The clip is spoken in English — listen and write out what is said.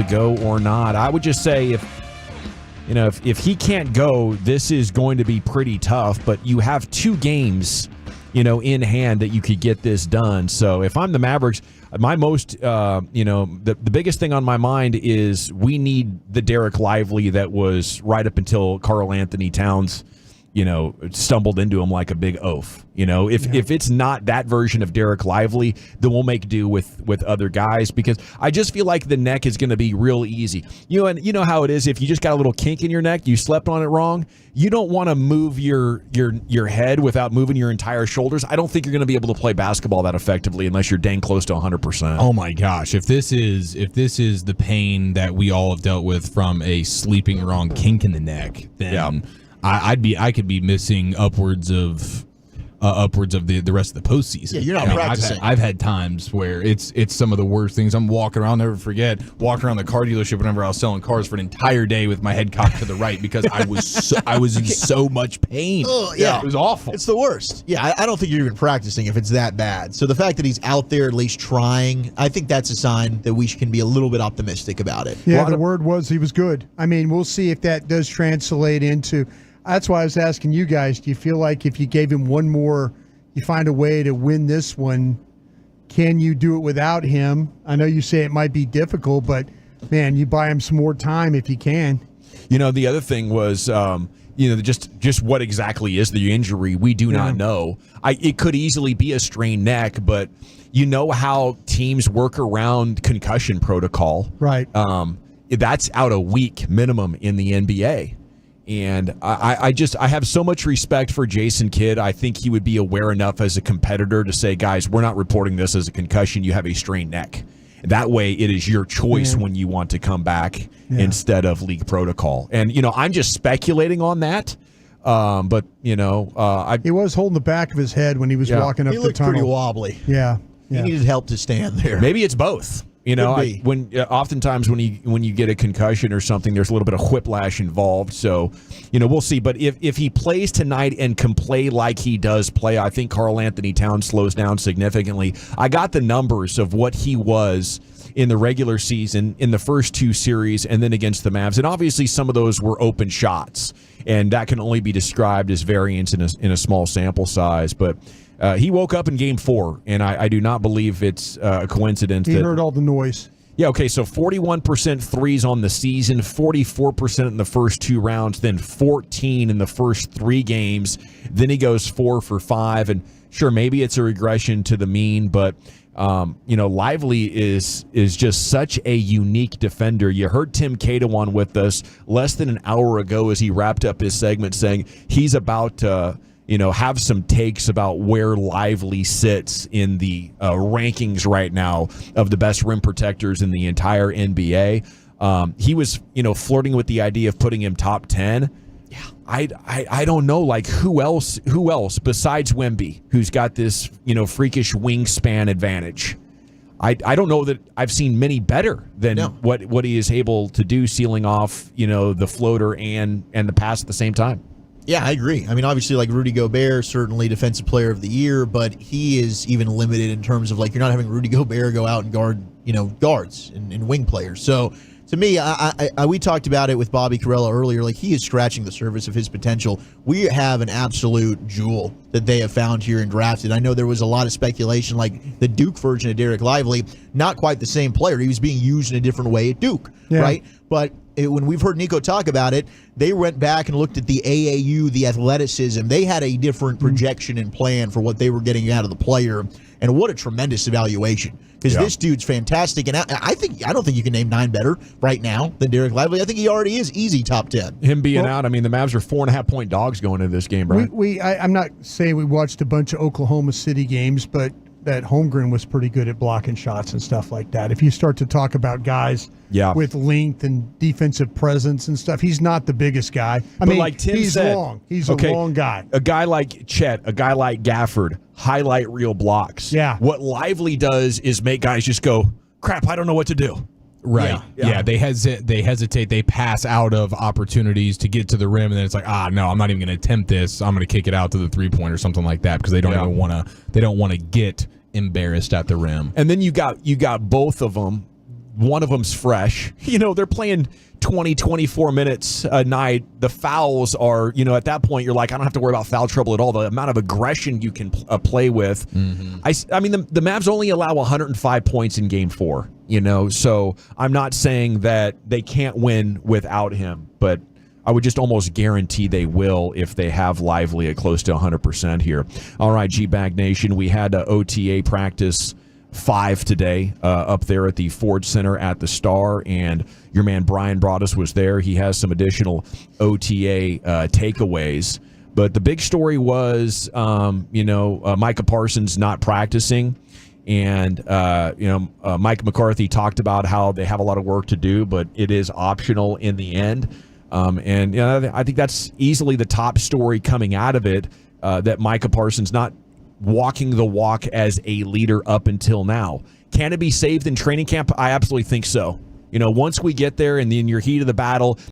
go or not. I would just say if he can't go, this is going to be pretty tough. But you have 2 games, in hand that you could get this done. So if I'm the Mavericks, my most, the biggest thing on my mind is we need the Derek Lively that was right up until Karl-Anthony Towns, stumbled into him like a big oaf. If it's not that version of Derek Lively, then we'll make do with other guys, because I just feel like the neck is going to be real easy. And you know how it is. If you just got a little kink in your neck, you slept on it wrong, you don't want to move your head without moving your entire shoulders. I don't think you're going to be able to play basketball that effectively unless you're dang close to 100%. Oh my gosh! If this is the pain that we all have dealt with from a sleeping wrong kink in the neck, then. Yeah. I could be missing upwards of the rest of the postseason. Yeah, you're not practicing. I've had times where it's some of the worst things. I'm walking around, I'll never forget, walking around the car dealership whenever I was selling cars for an entire day with my head cocked to the right because I was in so much pain. Yeah, it was awful. It's the worst. Yeah, I don't think you're even practicing if it's that bad. So the fact that he's out there at least trying, I think that's a sign that we can be a little bit optimistic about it. Yeah, the word was he was good. I mean, we'll see if that does translate into. That's why I was asking you guys, do you feel like if you gave him one more, you find a way to win this one, can you do it without him? I know you say it might be difficult, but, man, you buy him some more time if you can. The other thing was, just what exactly is the injury? We do not know. It could easily be a strained neck, but you know how teams work around concussion protocol. Right. That's out a week minimum in the NBA. And I have so much respect for Jason Kidd. I think he would be aware enough as a competitor to say, guys, we're not reporting this as a concussion. You have a strained neck. That way it is your choice when you want to come back instead of league protocol. And, I'm just speculating on that. But he was holding the back of his head when he was walking up the tunnel. He looked pretty wobbly. Yeah. He needed help to stand there. Maybe it's both. Oftentimes when you get a concussion or something, there's a little bit of whiplash involved. So, we'll see. But if he plays tonight and can play like he does play, I think Karl-Anthony Towns slows down significantly. I got the numbers of what he was in the regular season in the first 2 series and then against the Mavs. And obviously some of those were open shots, and that can only be described as variance in a small sample size. But he woke up in Game 4, and I do not believe it's a coincidence. He heard all the noise. Yeah, okay, so 41% threes on the season, 44% in the first 2 rounds, then 14 in the first 3 games. Then he goes 4 for 5, and sure, maybe it's a regression to the mean, but Lively is just such a unique defender. You heard Tim Cato on with us less than an hour ago as he wrapped up his segment saying he's about to have some takes about where Lively sits in the rankings right now of the best rim protectors in the entire NBA. He was, flirting with the idea of putting him top 10. Yeah, I don't know, like who else besides Wemby, who's got this, freakish wingspan advantage. I don't know that I've seen many better than what he is able to do, sealing off, the floater and the pass at the same time. Yeah, I agree. I mean, obviously, like Rudy Gobert, certainly Defensive Player of the Year, but he is even limited in terms of, like, you're not having Rudy Gobert go out and guard, guards and wing players. So, to me, we talked about it with Bobby Carella earlier. Like, he is scratching the surface of his potential. We have an absolute jewel that they have found here and drafted. I know there was a lot of speculation, like the Duke version of Derek Lively, not quite the same player. He was being used in a different way at Duke, right? But when we've heard Nico talk about it, they went back and looked at the AAU, the athleticism. They had a different projection and plan for what they were getting out of the player. And what a tremendous evaluation. Because this dude's fantastic. And I don't think you can name 9 better right now than Derek Lively. I think he already is easy top 10. Him being out, I mean, the Mavs are 4.5-point dogs going into this game, right? I'm not saying we watched a bunch of Oklahoma City games, but that Holmgren was pretty good at blocking shots and stuff like that. If you start to talk about guys with length and defensive presence and stuff, he's not the biggest guy. I mean, like Tim said, long. He's a long guy. A guy like Chet, a guy like Gafford, highlight reel blocks. Yeah. What Lively does is make guys just go, crap, I don't know what to do. Right. Yeah. They hesitate. They pass out of opportunities to get to the rim, and then it's like, no, I'm not even going to attempt this. I'm going to kick it out to the 3-point or something like that because they don't even want to. They don't want to get embarrassed at the rim. And then you got both of them one of them's fresh. They're playing 20, 24 minutes a night. The fouls are, at that point, you're like, I don't have to worry about foul trouble at all. The amount of aggression you can play with. I mean, the Mavs only allow 105 points in game 4, so I'm not saying that they can't win without him, but I would just almost guarantee they will if they have Lively at close to 100% here. All right, G-Bag Nation, we had OTA practice 5 today up there at the Ford Center at the Star, and your man Brian Broaddus was there. He has some additional OTA takeaways. But the big story was, Micah Parsons not practicing. And, Mike McCarthy talked about how they have a lot of work to do, but it is optional in the end. I think that's easily the top story coming out of it, that Micah Parsons not walking the walk as a leader up until now. Can it be saved in training camp? I absolutely think so. Once we get there and in your heat of the battle,